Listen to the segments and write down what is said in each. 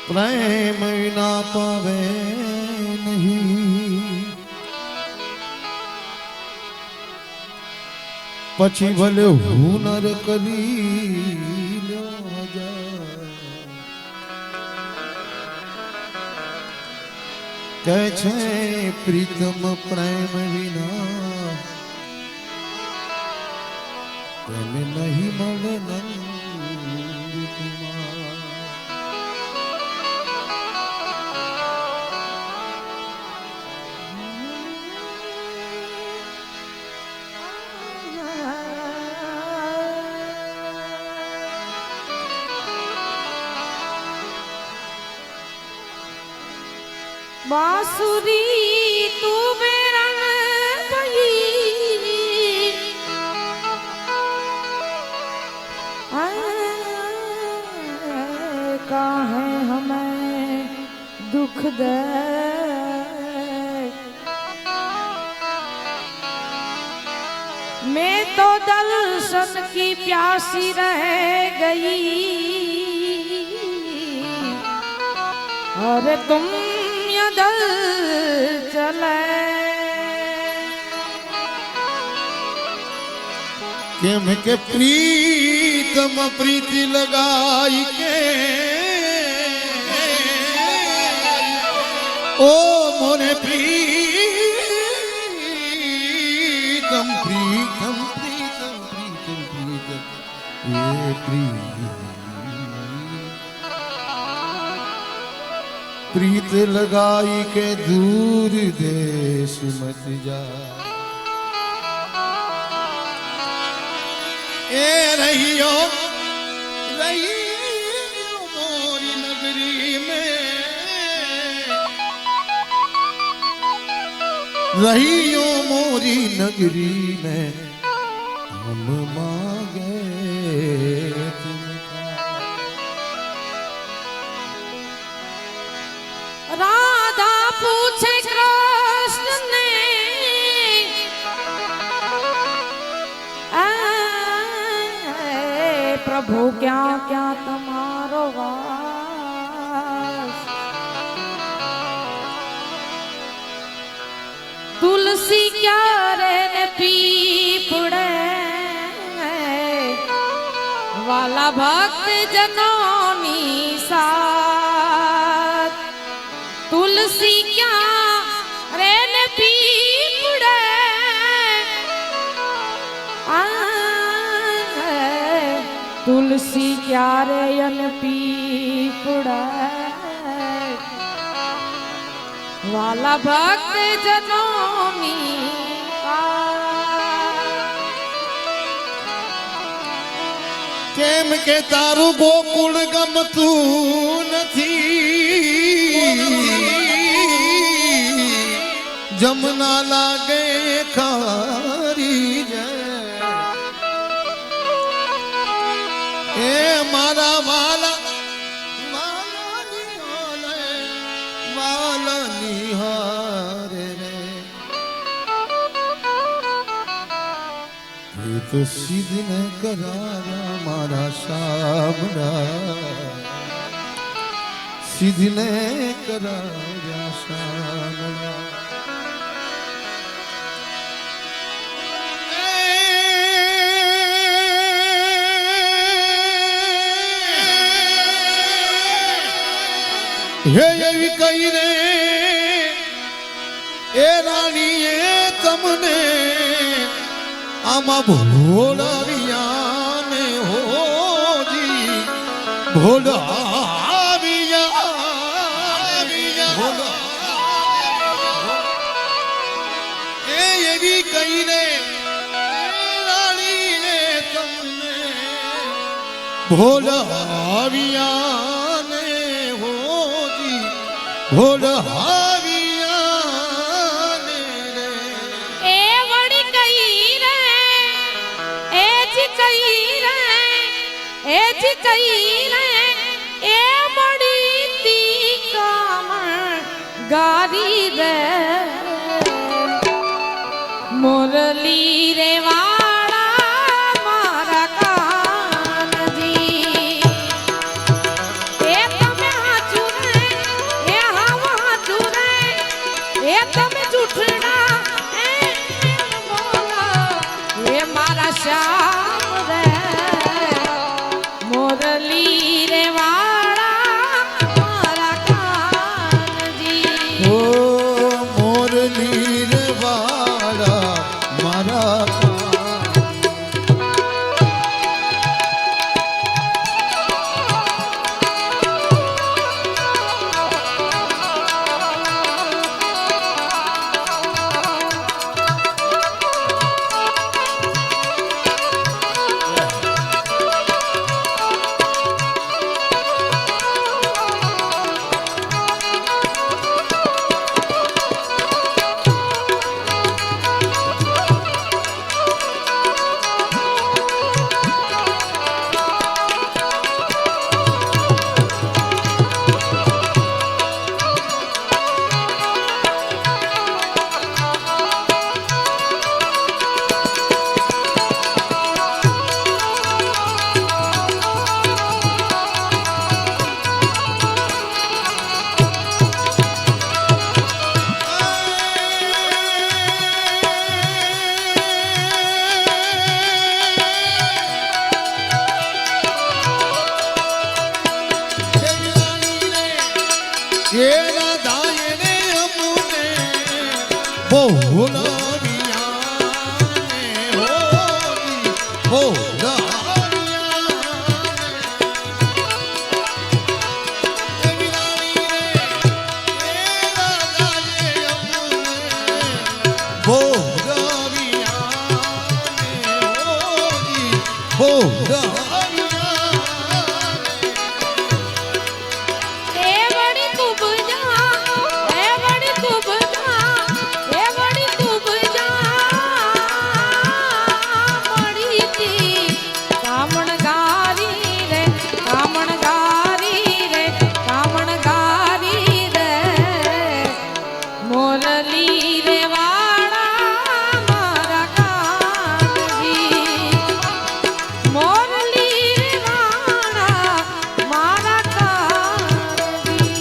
प्रेम विना पावे नहीं। પછી ભલે હુનર કરી લો કહે છે પ્રીતમ પ્રેમ વિના તેને નહીં મળે बांसुरी तू बेरंग गई काहे हमें दुख दे मैं तो दर्शन की प्यासी रह गई और तुम दल चले केम के प्रीतम प्रीति लगाई के ओ मोरे प्रीतम प्रीतम प्रीतम प्रीतम प्रीतम ये प्रीत लगाई के दूर देश मत जा ए रहियो रहियो मोरी नगरी में रहियो मोरी नगरी में हम मांगे राधा पूछे कृष्ण ने प्रभु क्या क्या तुम्हारो वास तुलसी क्या रे पीपड़े वाला भक्त जनोनी सा तुलसी क्या रेन पीपड़े तुलसी क्या रेन पीपड़े वाला भक्त जनोमी केम के तारू गोकुल गमतू नहीं जमुना लागे खारी ए मारा वाला वाला निहारे रे ये तो सीधी ने कराया मारा सामना सीधी ने कराया सामना हे एवी कही रे ए रानी ए तमने आमा भोलाविया ने हो जी भोलाविया भोला ए एवी कही रे रानी ने तमने भोलाविया भोला हाविया ने रे ए वड़ी कई रे ए जी कई रे ए जी कई रे ए बड़ी ती कामण गारी रे मुरली रे वाड़ा मारा कान जी ए तमे हाचू હો એ વળી ખૂબ જા એ વળી ખૂબ જા એ વળી ખૂબ જા મળી જી કામણ ગારી રે કામણ ગારી રે કામણ ગારી રે મોરલી રે વાળા મારા કાનજી મોરલી રે વાળા મારા કાનજી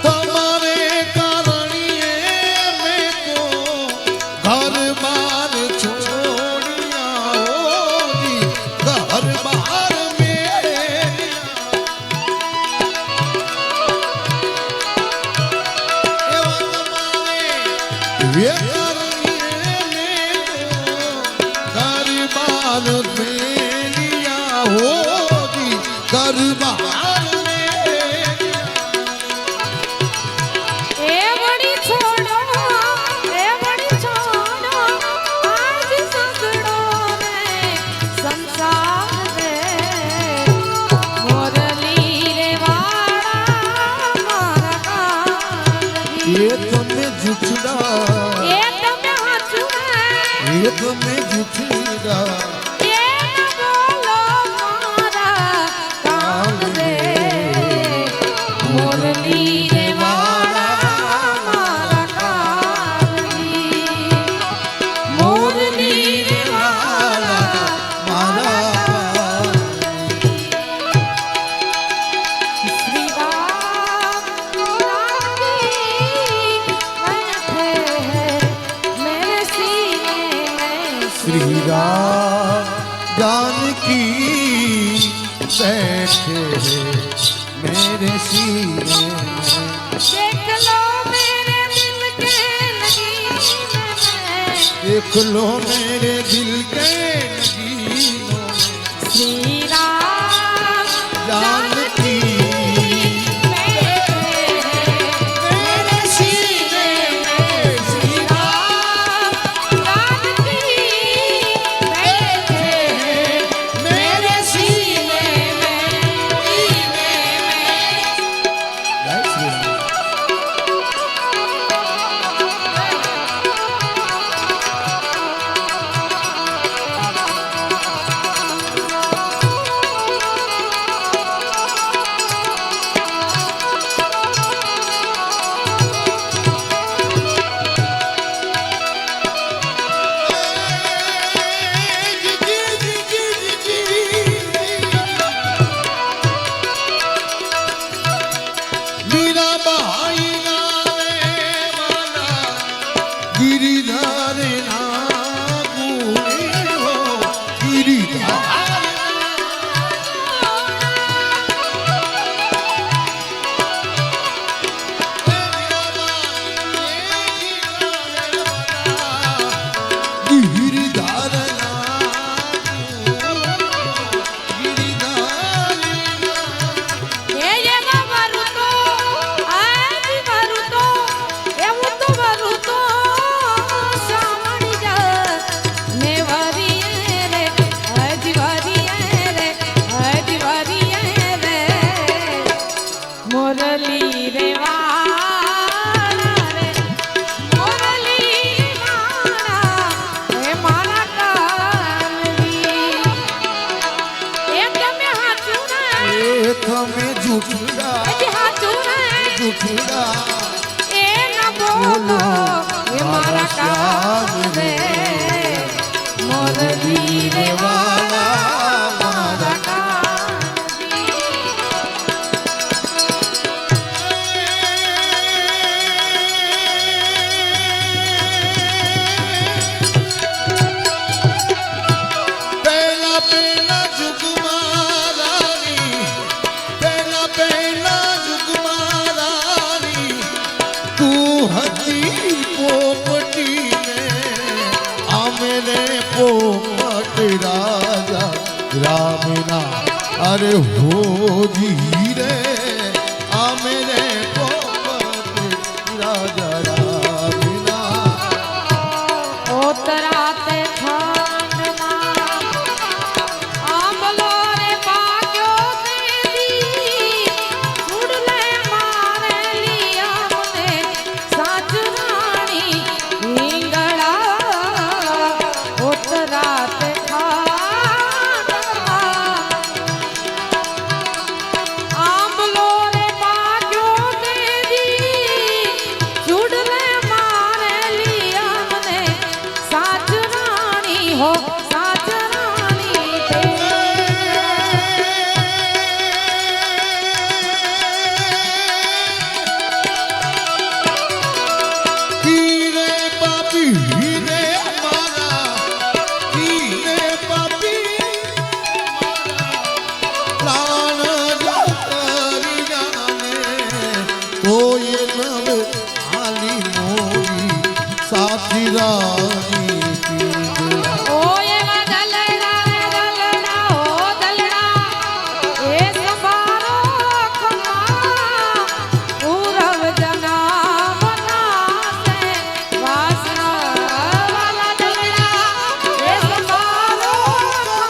તમારે કારણીએ મેં તો ઘર બાર છોડ્યા હોજી ઘર બાર મેલિયા હોજી ઘર બાર એ વળી છોડો એ વળી છોડો આજ સગડો રે સંસાર રે મોરલી રે વાળા મારા કાનજી એ તમે જુઠડા એ તમે હાચું એ તમે જુઠડા એ ન બોલો મારા કાન રે મોરલી રે વાળા મારા કાનજી મોરલી રે વાળા મારા શ્રી રામ રાજી बैठे हैं मेरे सीने में श्री राम जानकी बैठे मेरे सीने में देख लो मेरे दिल के नगीने में देख लो मेरे दिल के नगीनों में श्री राम जानकी बैठे हैं मेरे सीने में श्री राम जानकी बैठे हैं मेरे सीने में जय श्री राम मीरा बाई नारे माला गिरिधार नागुनी हो गिरिधार गिरिधार गिरिधार ये वरुतो आज वरुतो એવું તો વરુતો સાંભળી જા ને વરીએ રે હજી વરીએ રે હજી વરીએ રે મોરલી રે વાળા રે મોરલી વાળા હે મારા કાનજી એ તમે હાચું ને એ તમે જૂઠડા હજી હાચું ને જૂઠડા એ ન બોલો એ મારા કાન રે મોરલી રે વાળા મારા કાનજી રાજા રામના અરે હોજી રે આ મેરે પોપટ રાજા રામના ઓતરાતે ઠંડમાં આંબલો રે પાક્યો તેદી સુડલે મારે લીયા મને સાજરાણી હિંગળા ઓતરાતે આંબલો રે પાક્યો તેદી સુડલે મારે લીયા મને સાજરાણી હો સાજરાણી તે હીરે પાપી હીરે મારા હીરે પાપી પ્રાણ જાતરી જાને કોઈ નવ આલી મોરી સાથી રાની પીગળા ઓય દલડા રે દલડા ઓ દલડા એ સંભારો ખમા પૂરવ જના મનાસે વાસના વાલા દલડા એ સંભારો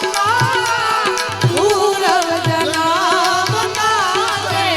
ખમા પૂરવ જના મનાસે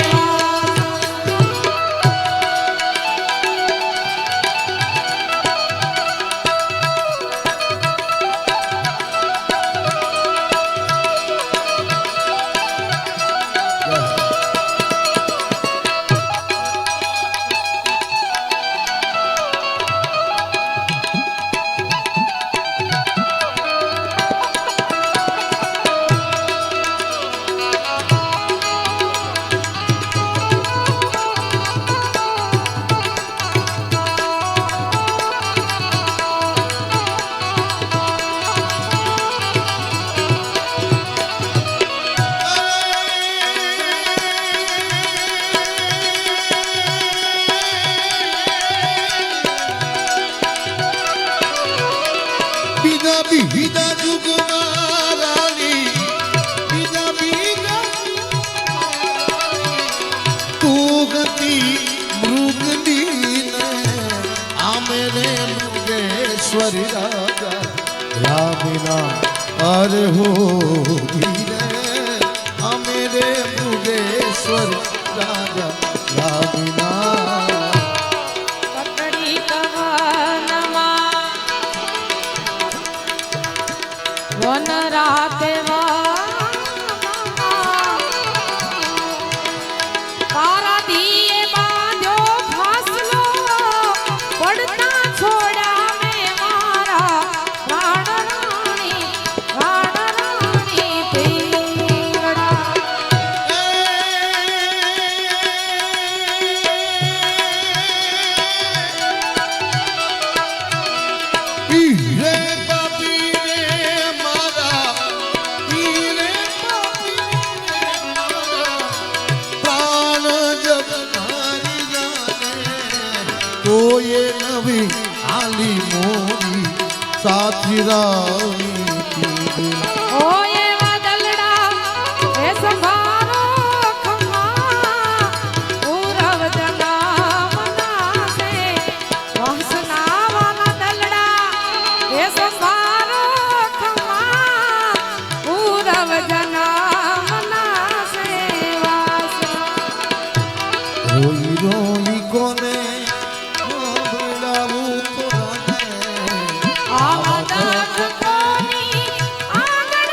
બીજા બીજા જુગમાં રાણી બીજા બીજા તું ગતી મૃગની ને આ મેરે મૃગેશ્વરી રાજા રામના અરે હો ધીરે આ મેરે મૃગેશ્વર રાજા રામના પકડી કવનમાં વન રાતે પારાદીએ બાંધ્યો ફાસલો પડતા છોડ્યા મેં મારા રાણી પીંગળા હીરે પાપી રે મારા હીરે પાપી રે મારા પ્રાણ જગનારી જાને તોય નવી આલી મોરી સાથી રાણી પીગળા ઓય દલડા એ સંભારો ખમા પૂરવ જના મનાસે વાસના વાલા દલડા એ સંભારો ખમા પૂરવ જના મનાસે વાસના રોઈ રોઈ કોને બોલાવું તોને આમદન કોની આંગણ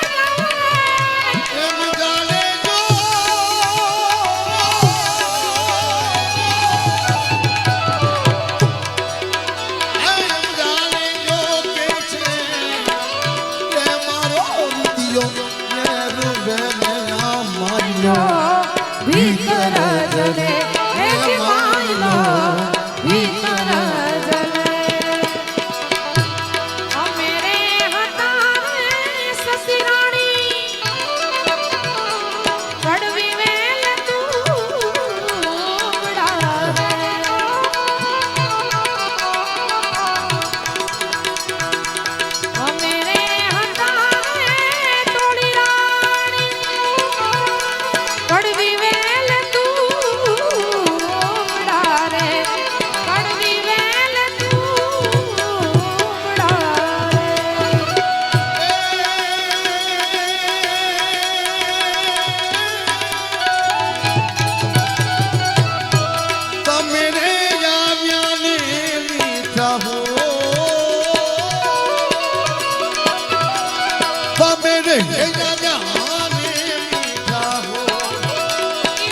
કે હે રાજા આને મીઠા હો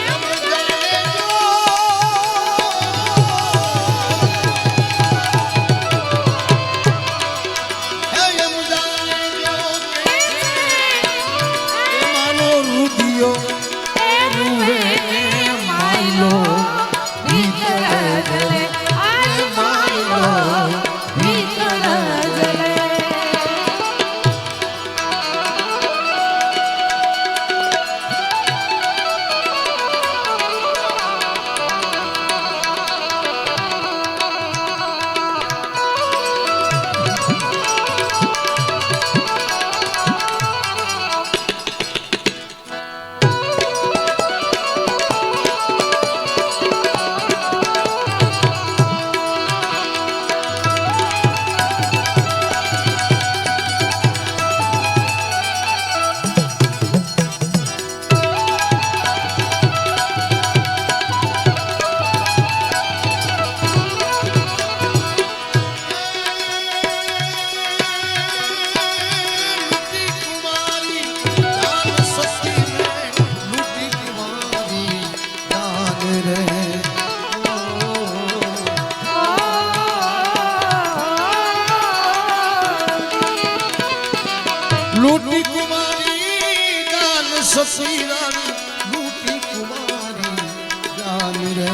એમ જાણે જો હે એમ જાણે જો કે માનો રૂપિયો રૂવે માલો ભીતર જલે આજ માલો ભીતર જલે लूटी कुमारी जान सती रानी लूटी कुमारी जान रे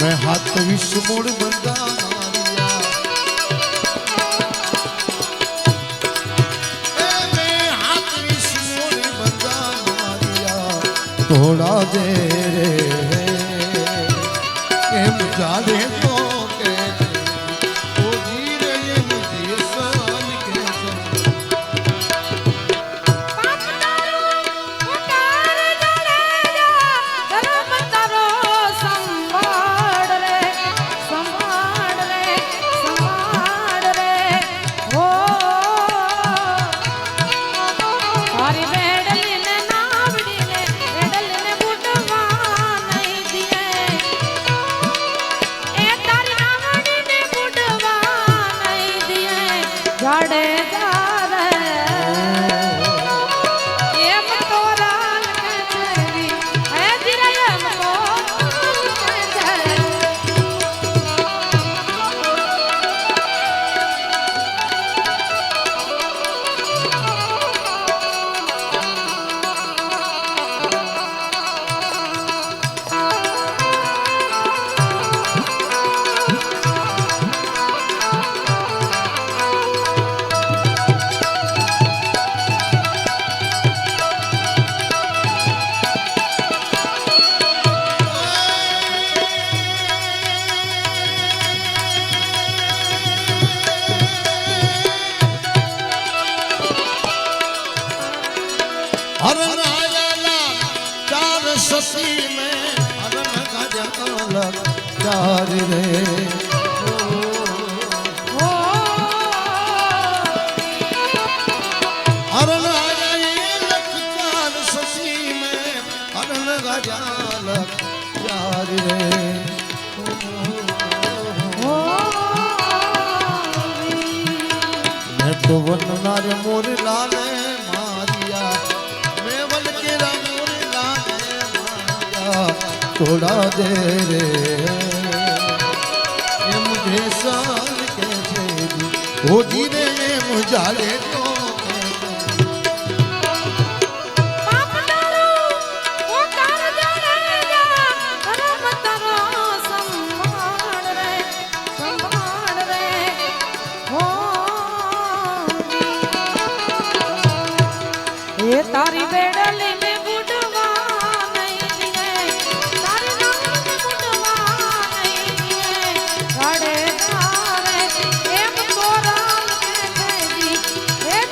मैं हाथ विष मोड़ बंदा मारिया मैं हाथ विष मोड़ बंदा मारिया थोड़ा दे रे एम जाने तो सती में अरन गजालक चार रे अरन लख चार सती में अरन गजालक चार रे मैं तो वन नारे मोर लाले मारिया मैं वन के मोर थोड़ा दे रे ये मुझे साल कैसे दी वो जी ने मुझाले तो तारी बेड़ली में बुढ़वा नहीं दिए तारी नाम में बुढ़वा नहीं दिए गाड़े धारे एक कोराल के जी ए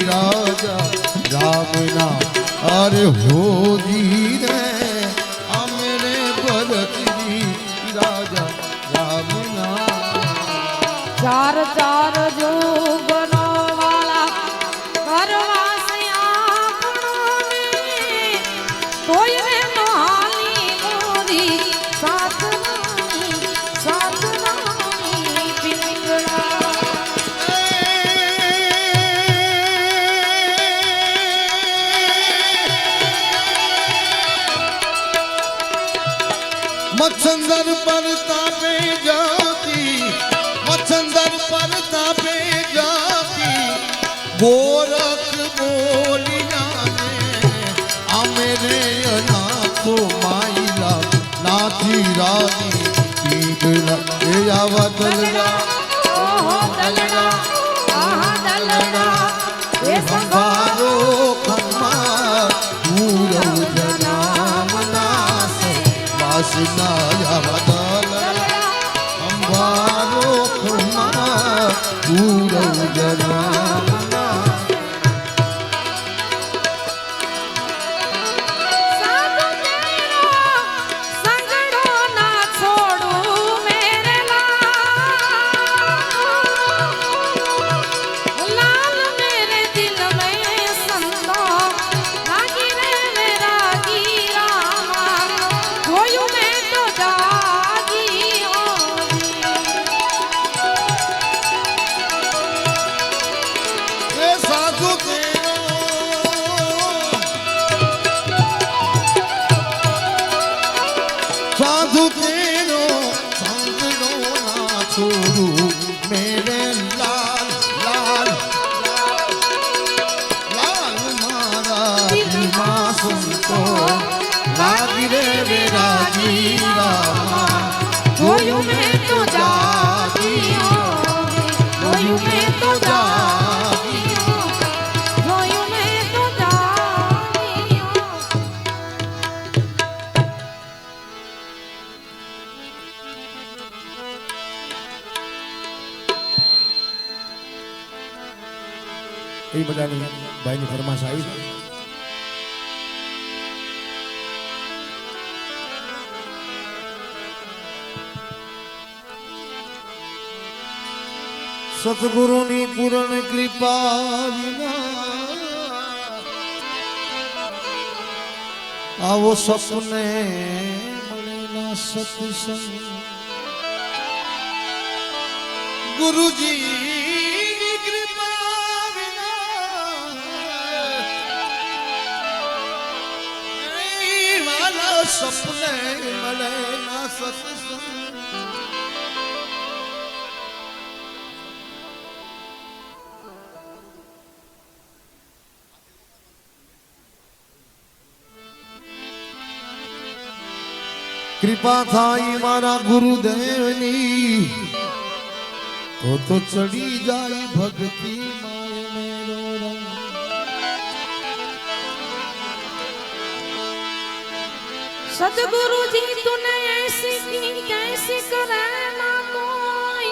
રાજા રામના અરે હોજી રે અમને ભરતજી રાજા રામના ચાર ચાર જોગનો વાલા ઘરવાસિયા આપણોને કોઈને નો હાલી મોરી સાતનાની પિંગળા મચ્છંદર પર તાપે જાતી મચ્છંદર પર તાપે જાતી ગોરખ બોલિયાને અમે રે અનાથો માઈલા નાથી રાની પીગલા એ આવા દલડા ઓહો દલડા આહા દલડા એ સંભારો ખમ્મા પૂરવ જનામના સે વાસના આવા દલડા સંભારો ખમ્મા પૂરવ જનામના સાધુ તેરો સંગડો ના છોડું મેરે લાલ મેરે દિલ મેં સંતો લાગી રે મેરા ગીરામાં જોયું મેં તો જાગી એ સાધુ તેરો સાધુ તેરો સંગડો ના છોડું મેરે લાલ લાલ લાલ મારા દિલમાં સંતો લાગી રે વેરાજી રામા જોયું મેં તો જાગી જોયું મેં તો જાગી જોયું મેં તો જાગી એ બધાની ભાઈની ફરમાશ આવી છે. સતગુરુની પૂર્ણ કૃપા વિના આવો સપને મળેલા સત્સંગ ગુરુજીની કૃપા વિના મારા સપને મળેલા સત્સંગ કૃપા થાય મારા ગુરુદેવની તો ચડી જાય ભક્તિ માય મેરો રંગ सतगुरु जी तूने ऐसी की कैसी करे ना कोई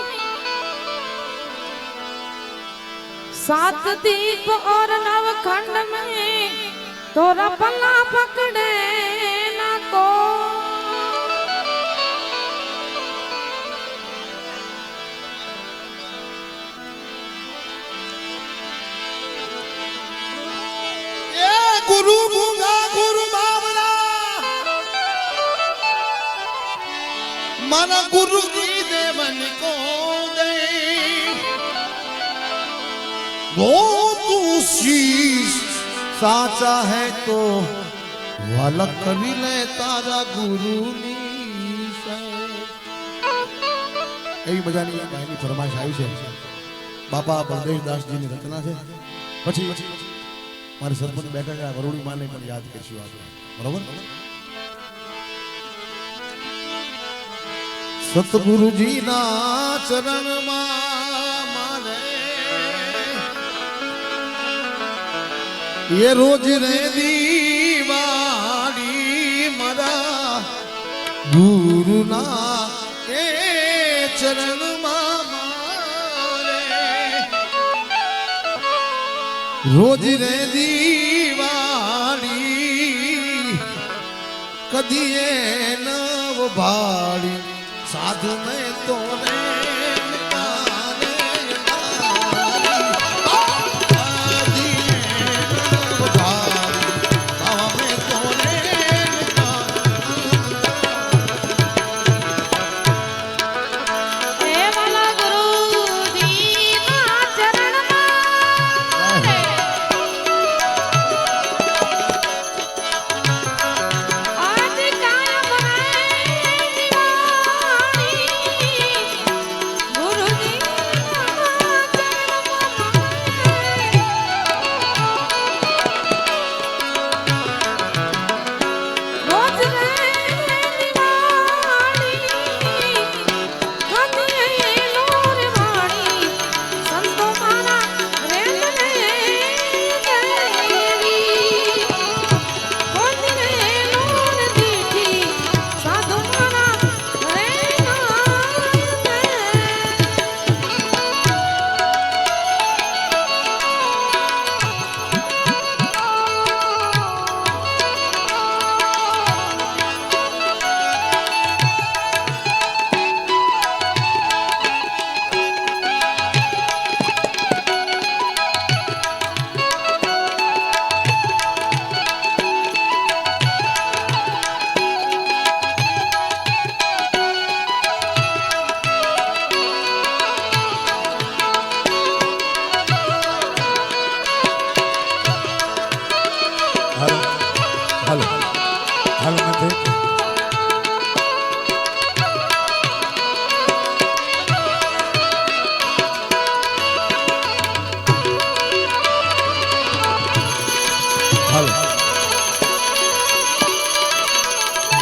सात दीप और नवखंड में तोरा पल्ला पकड़े ना को ગુરુ ગુંગા ગુરુ બાબરા મારા ગુરુજી દેવન કો દે वो तू शीश साचा है तो वाला करी ले तारा गुरुनी એવી મજાની ભાઈની ફરમાઈશ આવી છે. બાપા બલદેવદાસજીની રચના છે. પછી મારે સરપંચ બેઠા છે વરુણી માને પણ યાદ કરીશું આપણે, બરોબર? સતગુરુજીના ચરણમાં મારે એ રોજ રે દીવાડી મારા ગુરુના એ ચરણમાં મારે રોજ રે દીવાળી કદીએ નવ ભાળી સાધુ ને તો ને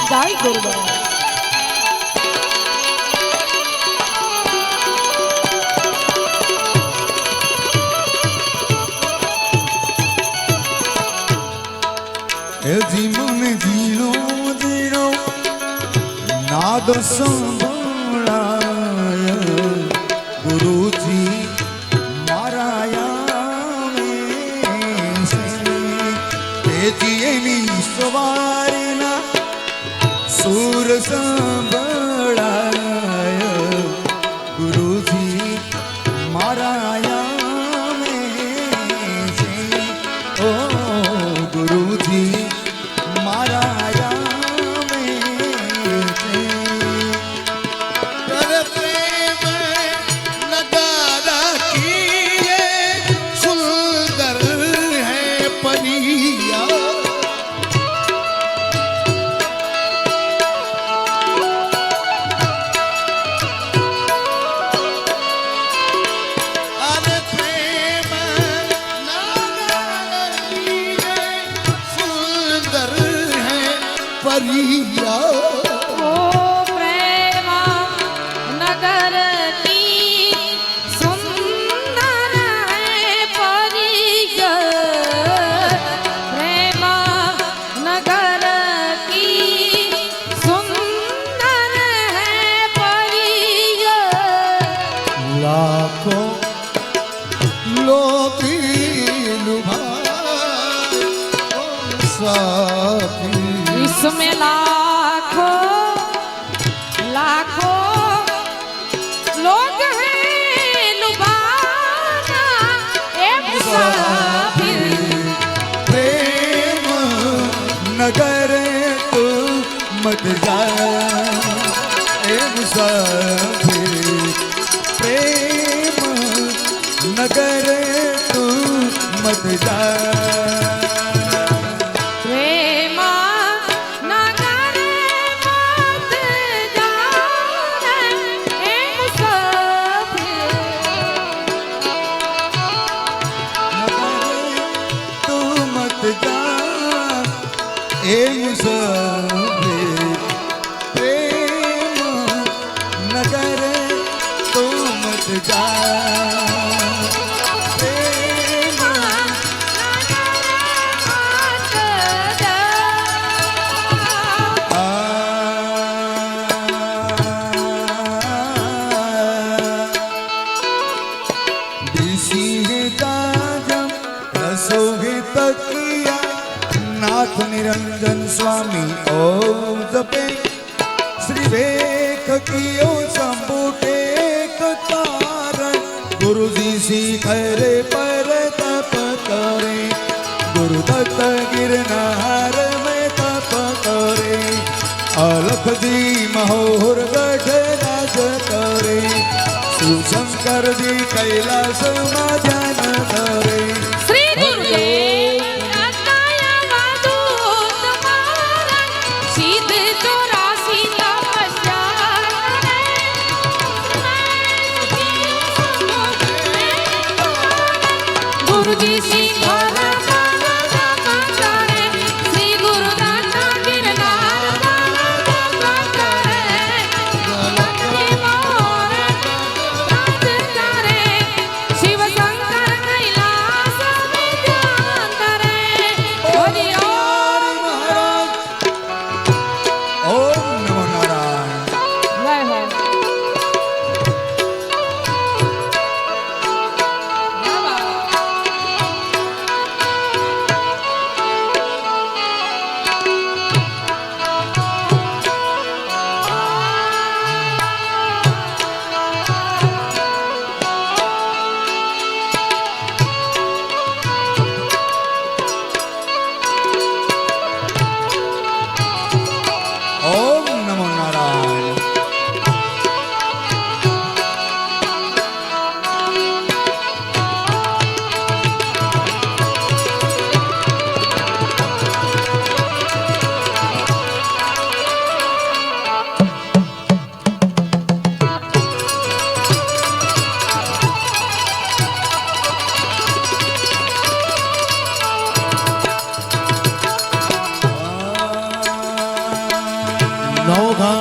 જય ગુરુદેવ જીવન જીરો જીરો નાદ સંભળાય ગુરુજી મારાયા એની સવારના સુર સંભળાય ગુરુજી મારાયા ઓ ગુરુજી इसमें लाखों लाखों लोग हैं लुभाना ए मुसाफिर प्रेम नगर तू मत जा ए मुसाफिर प्रेम नगर तू मत जा ए मुसाफिर प्रेम नगर तो मत जा प्रेम दिसी का जम सोहित किया नाथ निरंजन स्वामी ओम जपे श्री वेख कियो संबुटे कारण गुरु जी शिखरे पर तप करे गुरु दत्त गिरनार में तप करे अलख जी महोर गढ़ राज करे शिवशंकर जी कैलास में ध्यान करे શ્રી ગુરુદેવ અકાયા દૂત મારા સિદ્ધ 84 તપસ્યા ગુરુજી શિખર શ્રી ગુરુ દાતા ગિરનાર શિવ શંકર કૈલાસ વિદ્યાન કરે હરિ ઓમ મહારાજ ઓમ નમો નારાયણ જય હો ઓમ નમો નારાયણ નવઘા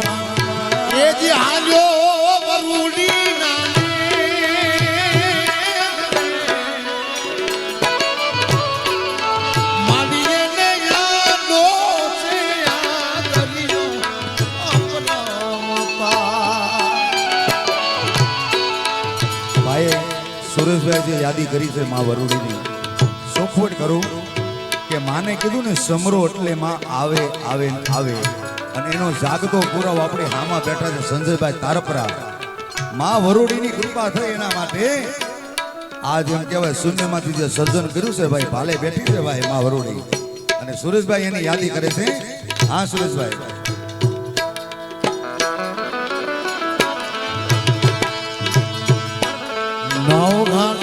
એ જે હાલ્યો વરુડી માડીએ ને યાદો છે આ દરિયો ભાઈએ સુરેશભાઈ જે યાદી કરી છે માં વરુડીની સોખવટ કરું કે માને કીધું ને સમરો એટલે માં આવે આવે ને આવે અને એનો જાગતો પુરાવો આપણે હામાં બેઠા છે સંજયભાઈ તારપરા માં વરુડીની કૃપા થઈ એના માટે આજ એમ કહેવાય શૂન્યમાંથી જે સર્જન કર્યું છે ભાઈ ભાલે બેઠી છે ભાઈ માં વરુડી અને સુરેશભાઈ એની યાદી કરે છે હા સુરેશભાઈ નવઘા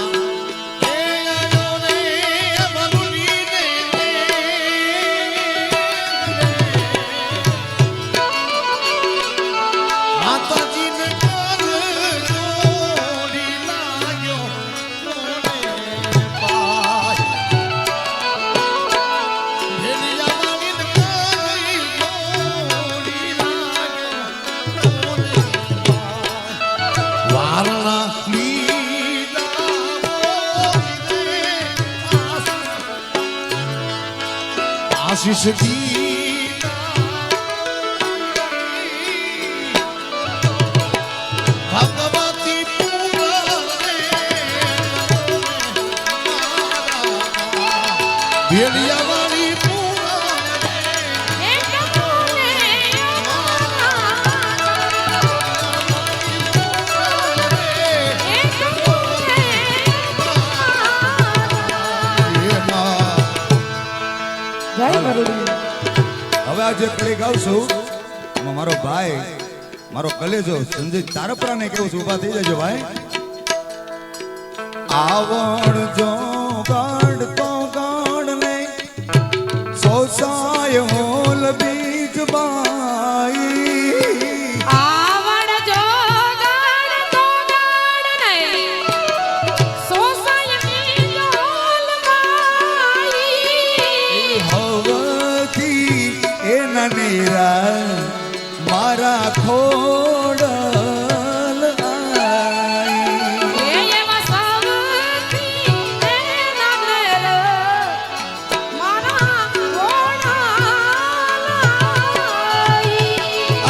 આશીષ દી ભગવતી ભેડિયા વાળી જય વરુડી હવે આ જે કડી ગાઉં છું એમાં મારો ભાઈ મારો કલેજો સંજય તારપરાને કેવું છું ઊભા થઈ જજો ભાઈ આવણ જો ગાડતો ગાડ ને સોસાય હોલ બીજ બાઈ આવડ જો ગાડ તો ગાડ નહીં સોસાય મી જોલ માઈ હવથી એના નીરા મારા ખોડલ આઈ એમાં સૌથી નગર મારા ગોણાલાઈ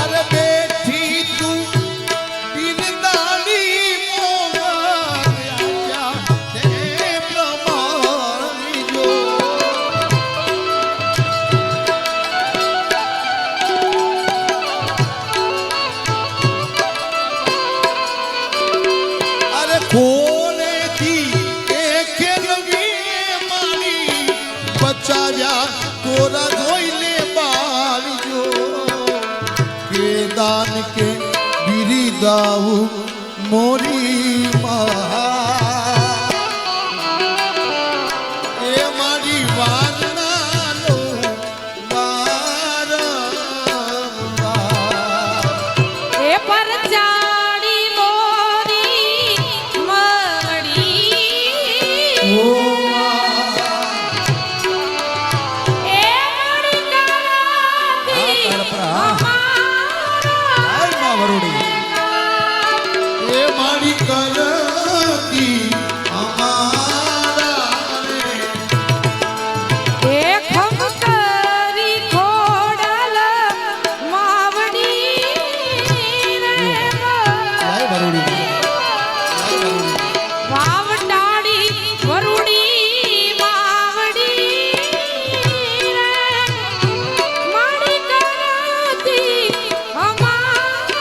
અરે બેઠી તું બિનદાની મોગા તે પ્રમાણી જો બચાવ્યા કોરા જોઈને બાળજો કે દાન કે બિરીદાવું મોરી એ મારી વારના લો એ પરચાડી મોરી મળી એ મળી કરાતી અમારા વરુડી એ મારી કરતી અમારા એ ખમકરી ખોડલ માવડી રે વાવટાડી વરુડી માવડી રે મારી કરતી અમારે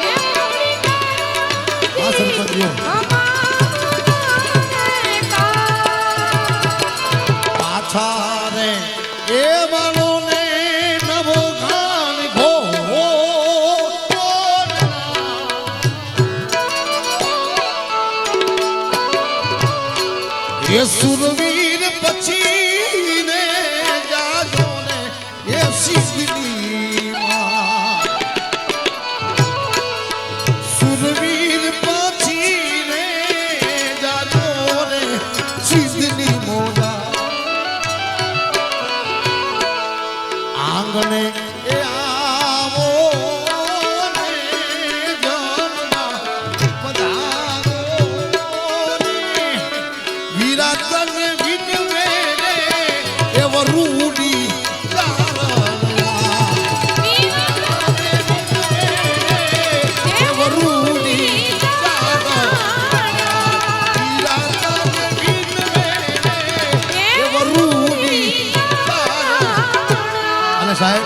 એ મારી આ સરપંચીઓ પાછા રે એ વાળો ને નવો ખાન ઘો એ સુરવીર પછી ને જાજો ને એ સિદ્ધની માં સુરવીર પછી ને જાજો ને સિદ્ધની મોડા આંગણે એ આવો ને જમના પધારો ને વિરાતન વિનવે રે એ વરુડી ચારણલા એ વરુડી ચારણલા વિરાતન વિનવે રે એ વરુડી ચારણલા અને સાહેબ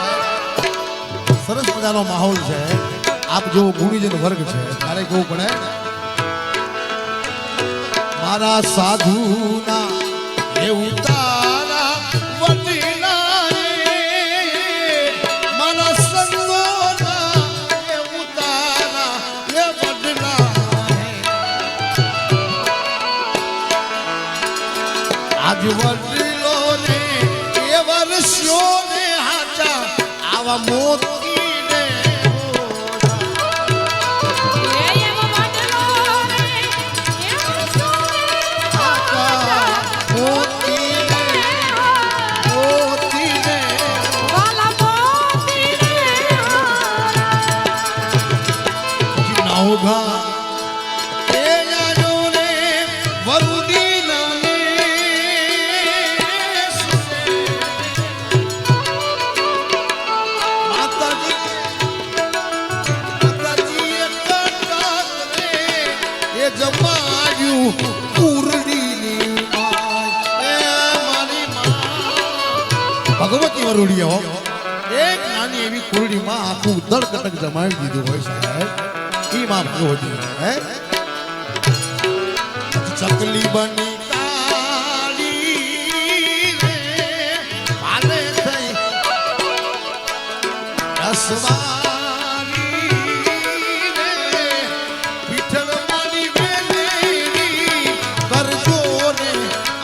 સરસ મજાનો માહોલ છે આપ જેવો ગુણીજન વર્ગ છે ત્યારે કેવું પડે મારા સાધુના એ ઉતારા વડીલા મારા સંગોના એ ઉતારા એ વડલા આજ વડીલો ને એ વર્ષો ને હાચા આવા મોતી ને એમ વડલો રે એમ સોને મોતી ને વાલા મોતી રે નવઘા એ જાજો ને વરુડી નાને માતાજી એ કટાત રે એ જમાયું પૂરડીની માય એ મારી માં ભગવતી વરુડી હો એક નાની એવી કુરડીમાં આખું દળ કટક જમાવી દીધું હોય સાહેબ ઈ માં ભગવતી હે ચકલી બની કાળી રે પાલે થઈ રસવારી રે વિઠ્ઠલ માની વેલેરી કરજો ને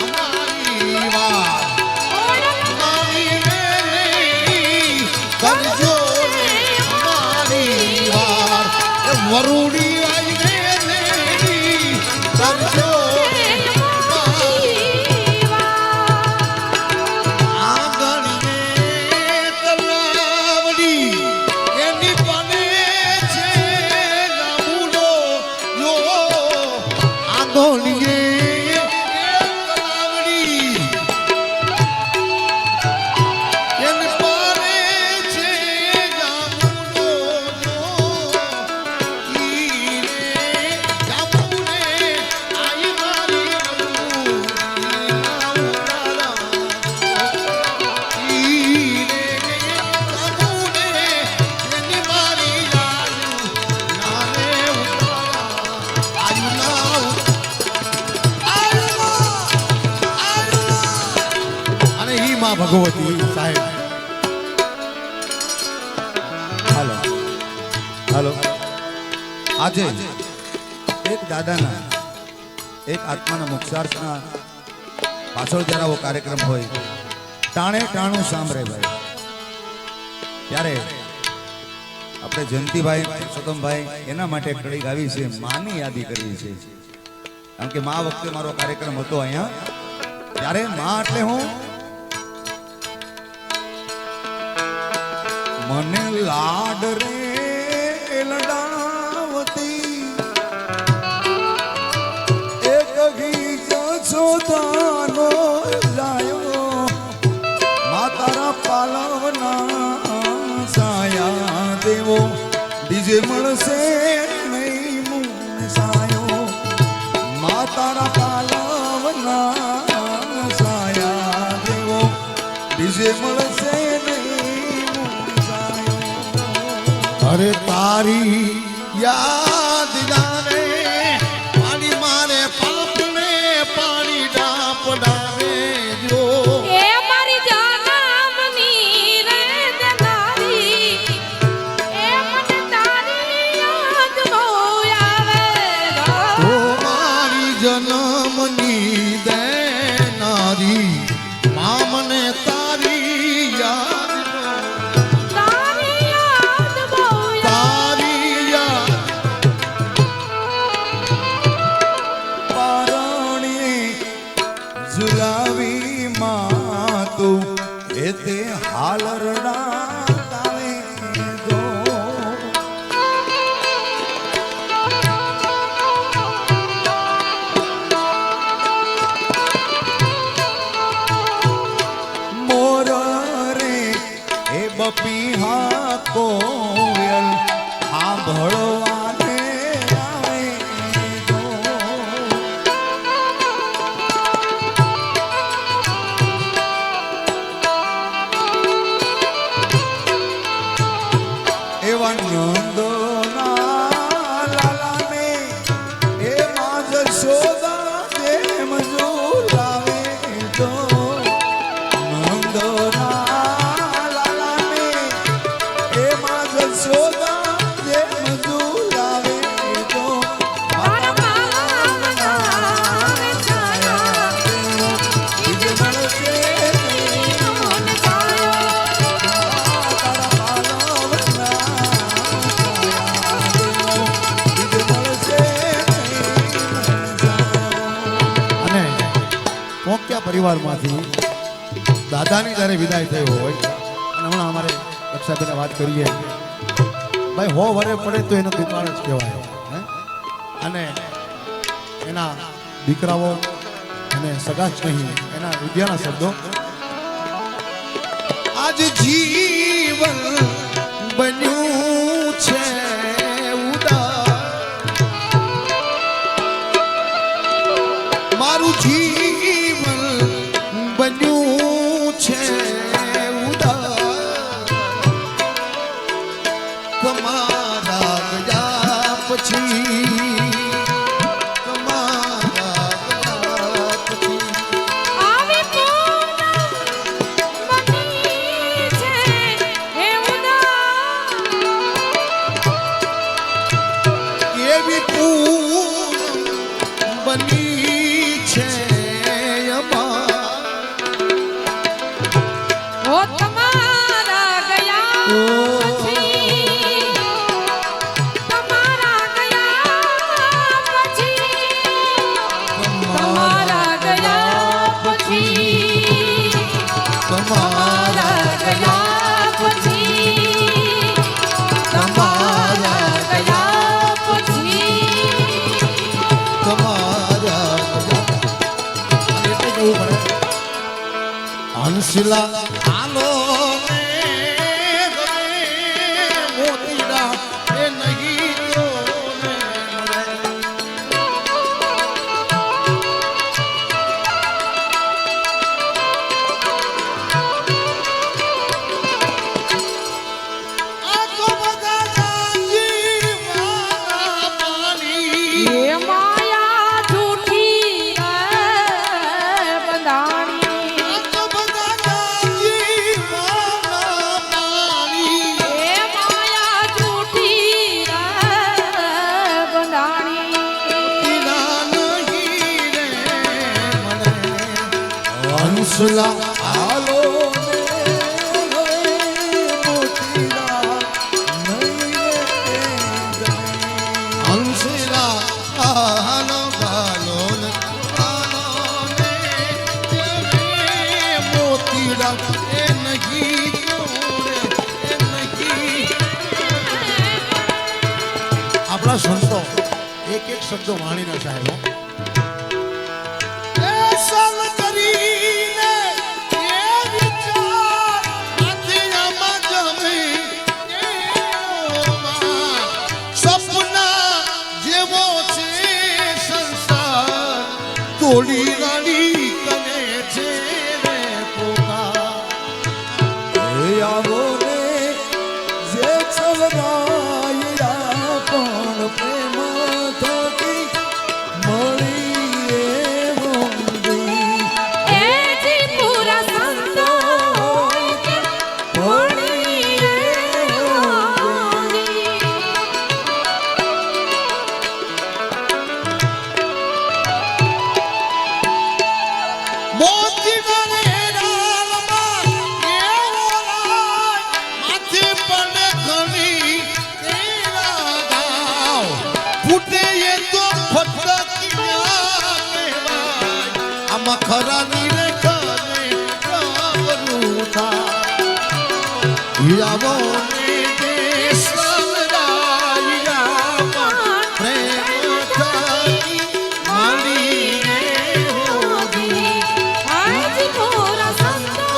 અમારી વાત મારી વેલેરી કરજો ને અમારી વાત એ વરુડી આઈ વેલેરી કરજો ને અમારી આંગણીએ તલાવડી એ માં ભગવતી સાહેબ. હાલો હાલો આજે એક દાદાના એક આત્માના મોક્ષાર્થના પાછળ જ્યારે આવો કાર્યક્રમ હોય ટાણે ટાણું સાંભળે ભાઈ ત્યારે આપણે જયંતિભાઈ પુરુષોત્તમભાઈ એના માટે કડી ગાવી છે, માની યાદી કરવી છે. કારણ કે મા વખતે મારો કાર્યક્રમ હતો અહીંયા ત્યારે મા એટલે હું મને લાડ રે લડાવતી એક ગીત છોતાનો લાયો મા તારા પાલવના સાયા દેવો બીજે મળશે નહીં મુન સાયો મા તારા પાલવના સાયા દેવો બીજે મળશે નહીં મુન સાયો. અરે તારી યાદ જાને પાણી મારે પાપને પાણી ડાપ ડાવે જો. એ મારી જન્મની રે દેનારી, એ મને તારી યાદ બહુ આવે ઓ મારી જન્મની દેનારી મા મને તારી યાદ તારી યાદ બહુ તારી યાદ પારણે ઝુલાવી માં તું એ તે હાલ રડાવે જો. મોર રે એ બપીહા કોયલ સાંભળવાને આવે જો. એવા નંદના લાલાને એ માં જશોદા જેમ ઝુલાવે જો. નંદના લાલાને એ માં જશોદા જેમ ઝુલાવે જો. તારા પાલવના છાયા બીજે મળશે નહીં મન છાયો. તારા પાલવના બીજે મળશે નહીં. અને પોક્યા પરિવારમાંથી દાદાની જ્યારે વિદાય થયો હોય અને હમણાં અમારે રક્ષાબેને વાત કરીએ ભાઈ હો વરે પડે તો એનો દુકાળ જ કહેવાય હે? અને એના દીકરાઓ અને સગા જ નહીં એના વિદ્યાના શબ્દો આજ જીવન બન્યું છે ઉદાસ મારું જીવન બન્યું છે ઉદાસ તમારા ગયા પછી તમારા ગયા પછી આવી પૂનમ બની છે હે ઉદાસ. એવી પૂનમ બની છે અમાર. ઓ તમારા ગયા પછી, તમારા ગયા પછી, તમારા ગયા પછી, તમારા ગયા પછી, તમારા ગયા પછી. તમારા એટલે કેવું પડે હંસલા હાલો ને ગમે મોતીડા એ નહીં જો ને મળે. આ તો બધા જાજીવાના પાણી એ માયા જૂઠી બંધાણી. આ તો બધા હંસલા હાલો ને હવે મોતીડા નહીં રે ગમે. હંસલા આલો બાલો ને આલો ને મોતીડા એ નહીં જોડે એ નહીં. આપણા સંતો એક એક શબ્દો વાણીના સાહેબ તોડી રાણી કને છે રે પોકાર. એ આવો ને જે છલરાયા પણ પ્રેમ થકી મળી એ ઊંડી. એ જી પૂરા સંતો મળી એ ઊંડી. મોતીના રે ડાળમાં એવો રાય, માથે પડે ઘણી તેરા ગાવ. ફૂટે એ તો ફટકિયા કહેવાય. આમાં ખરાની રે ઘરે ખબરું થાય. આવો ને દેશલ રાયરામાં પ્રેમ થકી મળી રે હોદી. આજી પૂરા સંતો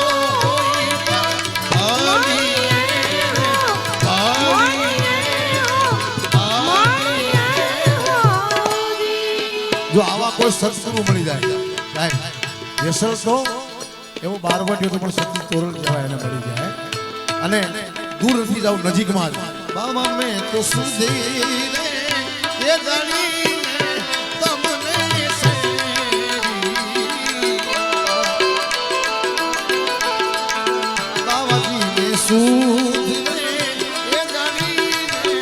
જો આવા કોઈ સત્સંગ મળી જાય સાહેબ, જેસલ તો એવો બારવટીયો તો પણ સતી તોરણ કહેવાય એને મળી જાય. અને દૂર નથી જાવ નજીકમાં જ બાબા મેં તો સુધી રે એ જાણીને તમને શેરી. બાવાજી મેં સુધ રે એ જાણીને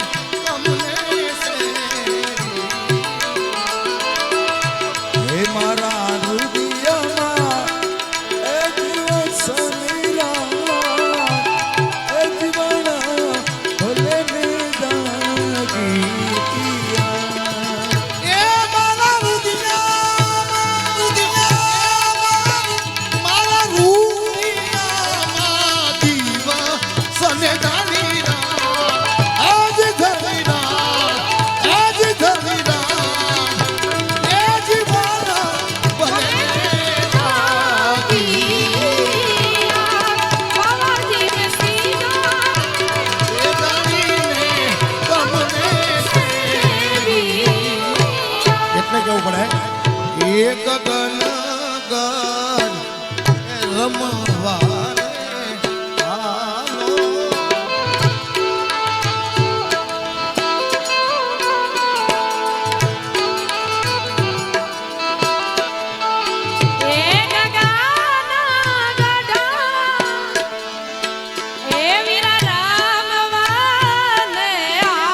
તમને શેરી. હે મારા હૃદયમાં એ દિવસ નીલા એ જીવન ભલે નિદાગી. એ મારા રુદિયામાં મારા રૂપિયામાં દિવસને જાણી રાત. આજ ધરી રાત, આજ ધરી રાત, એ જીવાના ભલે બાવાજી ને સીધા એ જાણીને તમને દેવી. એટલે કેવું પડે એક ગન ગન રમવા રે હાલો. એ ગગાના ગઢા એ વીરા રામવાને આ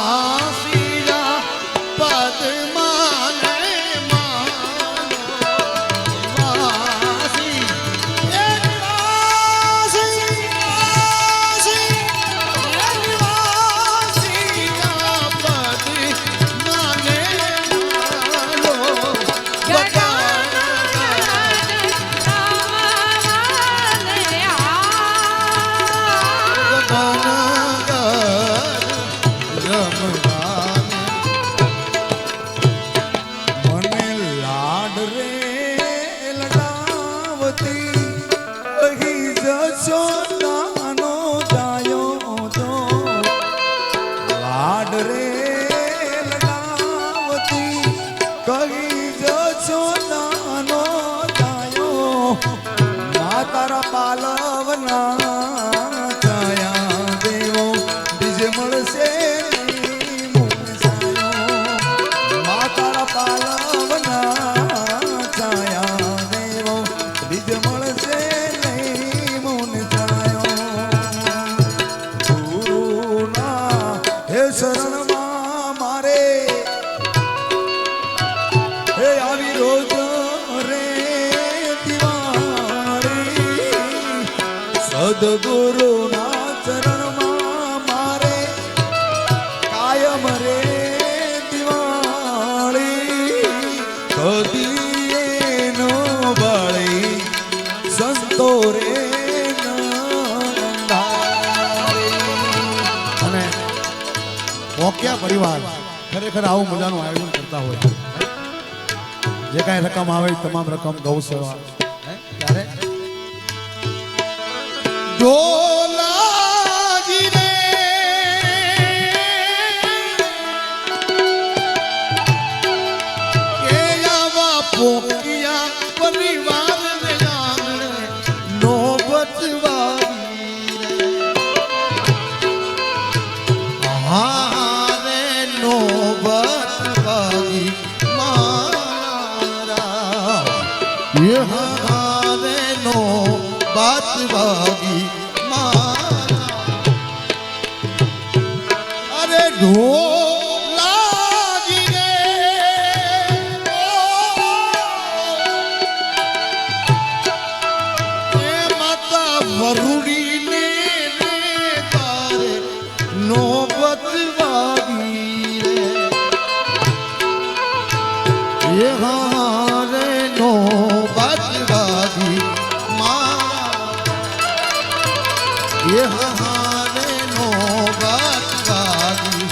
નિવાસીરા પદમાને માનો. નિવાસી એ નિવાસી એ નિવાસીરા પદમાને માનો. મને લાડ રે લડાવતી અહીં જશો નાનો જાયો તો. લાડ રે લડાવતી કહી જશો નાનો જાયો. મા તારા પાલવના છાયા દેવો બીજે મળશે નહીં મુંસાયો. મા તારા પાલવના છાયા દેવો બીજે મળશે નહીં મુંસાયો. ગુરુના હે શરણમાં મારે હે આવી રોજ સદગુરુના ચરણમાં મારે કાયમ રે દિવાળી કદી એનો બળી સંતો રે અને ઓક્યા પરિવાર ખરેખર આવું મજાનું આયોજન કરતા હોય છે. જે કાંઈ રકમ આવે એ તમામ રકમ ગૌ સેવા ત્યારે ડોલાજી રે એ આવા પોકિયા પરિવારને આંગણે નોબત વાળી રે હારે નોબત વાળી મારા એ હારે નોબત વાળી અરે ઢોલાજી રે એ માતા વરુડીને તારે નોબત વાળી રે એ હારે નોબત વાળી ये हाने नो बात वाली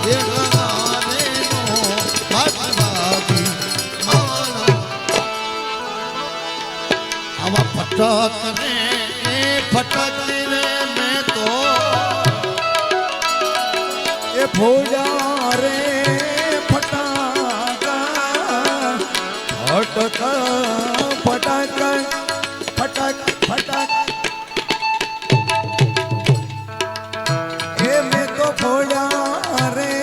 ये हाने नो बात वाली आवा फटक ने मैं तो એ ફોડા રે ફટાકા ફટક ફટાક ફટક ફટક એ મેં તો ફોડા રે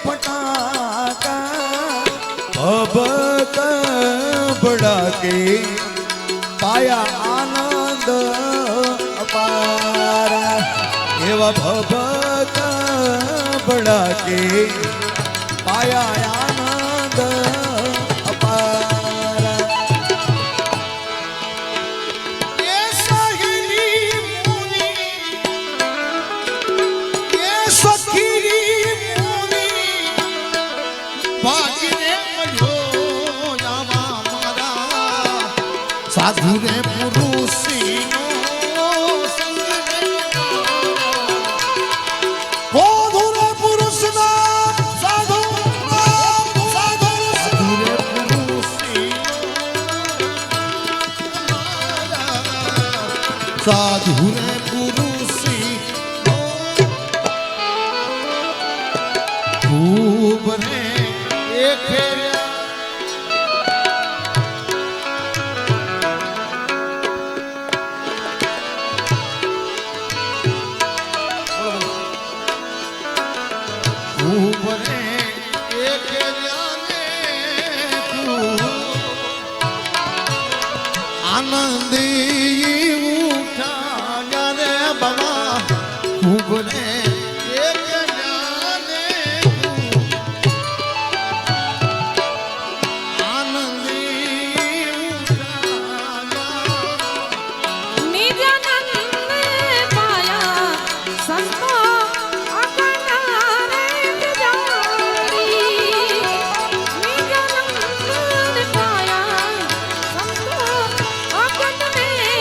ફટાકા ભબક ભડાકે પાયા આનંદ અપાર એવા ભબક ભડાકે પાયા આનંદ અપાર ये सहेली मुनी ये सखीरी मुनी भागने मयो यावा मारा साधु रे पुरुषीनो संग रे साधु रे पुरुषना साधु साधु रे पुरुषीनो साधु रे पुरुषी खूब रे एक खूब रे एक आनंदी उठा रे बाबा खूब रे एक जाने आनंदी उठा નિજાનંદ પાયા સંતો અકનારે જારી નિજાનંદ પાયા સંતો અકનારે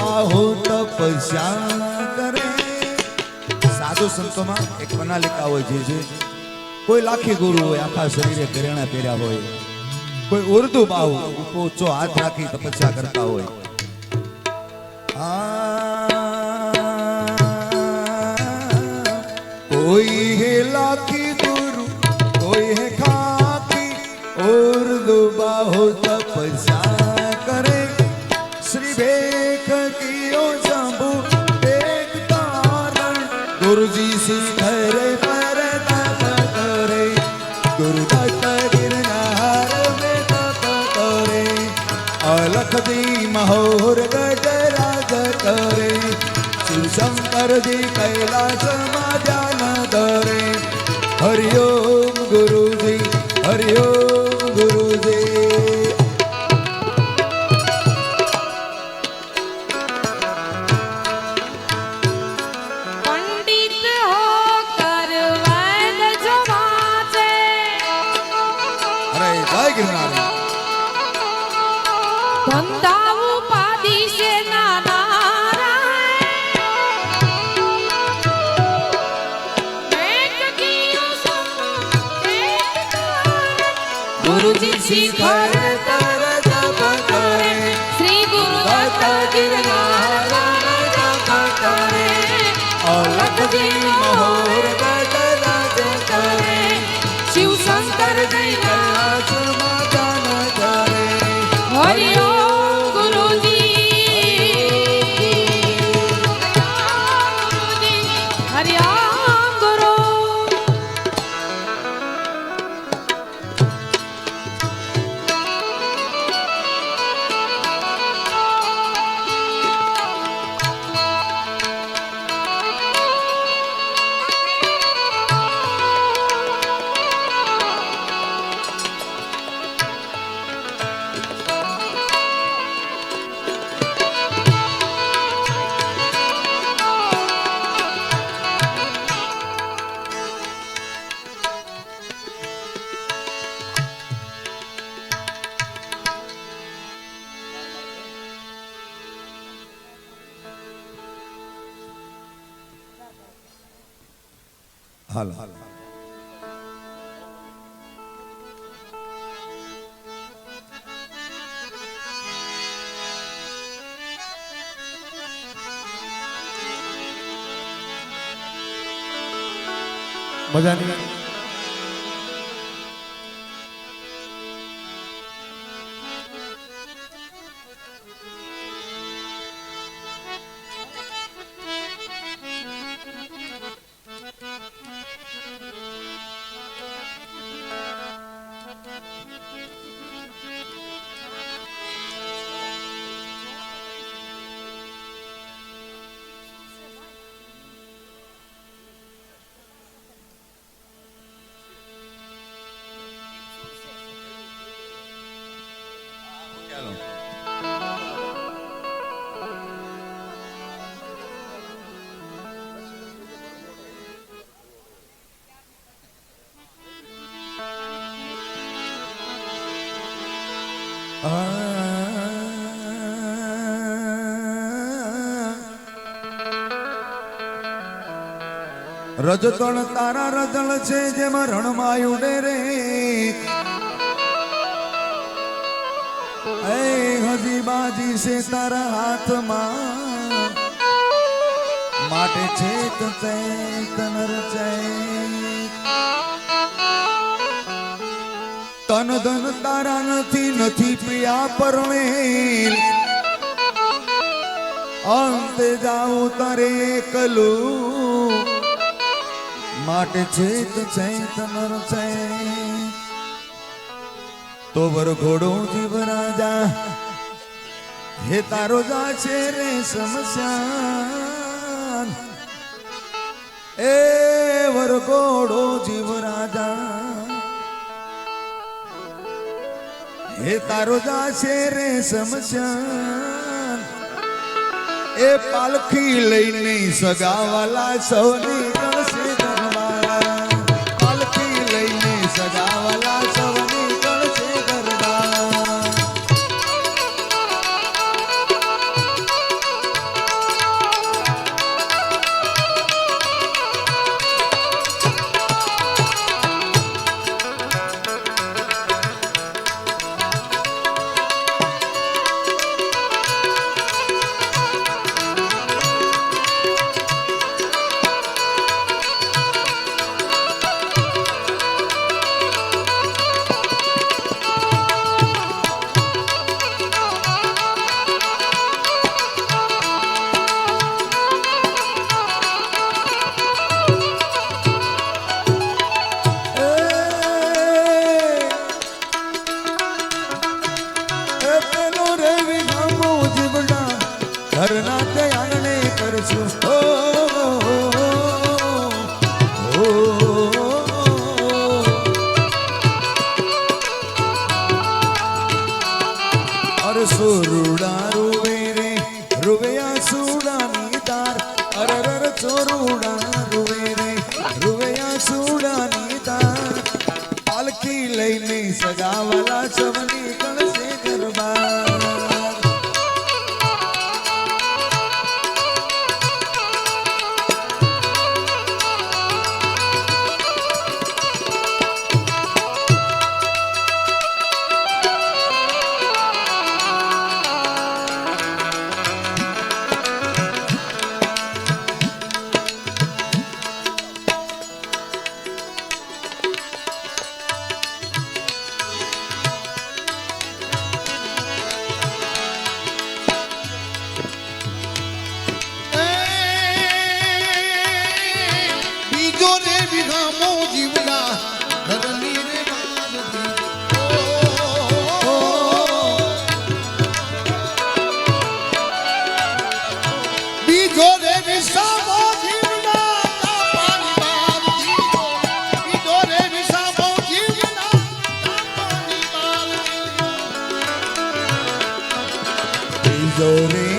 બાહુ તપસ્યા કરે. સાધુ સંતોમાં એક મનાલિકા હોય છે, કોઈ લાખી ગુરુ હોય, આખા શરીરે ઘરેણા પહેર્યા હોય, કોઈ ઉર્દુ બાહુ ઊંચો હાથ રાખી તપસ્યા કરતા હોય. कोई है लाखी गुरु, कोई है खाकी उर्दू बाहु तपस्या करे. श्री भेख कियो शंभु एक कारण, गुरुजी सिखरे पर तप करे. गुरु दत्त गिरनार में तप करे, अलख दी महोर गजराज करे. शिव शंकर जी कैलाश में ध्यान धरे. हरिओम गुरुजी, हरिओम गुरुजी. पंडित होकर वैद जमाते, अरे जय गिरनार. धंधा उपाधि से नाना गुरुजी शिखर तर तप करे. श्री गुरु दत्त गिरनार तप करे. अलख दी महोर गजराज करे. शिव शंकर जी कैलाश में ध्यान धरे. हरि ओम गुरुजी, हरि ओम गुरु. હાલો. મજાની રજતણ તારા રજળ છે જેમાં રણમાં ઉડે રે. એ હજી બાજી છે તારા હાથમાં, માટે ચેત ચેતન રચે. તન ધન તારા નથી, નથી પ્રિયા પરણે. અંતે જાઉં તારે એકલું, માટે ચેત ચેતન રચે. તો વરઘોડો જીવ રાજા, હે તારો જા છે રે સમસ્યા. એ વરઘોડો જીવ રાજા, હે તારો જા છે રે સમસ્યા. એ પાલખી લઈને સગાવાલા સૌની ગણશે ગરબા. પાલખી લઈને સગાવાલા સૌની ગણશે ગરબા. સગા વાલા સવની કણસે ગરબા બીજો રે વિઘામો જીવના ઘરની રે બીજો રે વિસામો જીવના તાપાની બાલદી બીજો રે વિસામો જીવના તાપાની બાલદી બીજો રે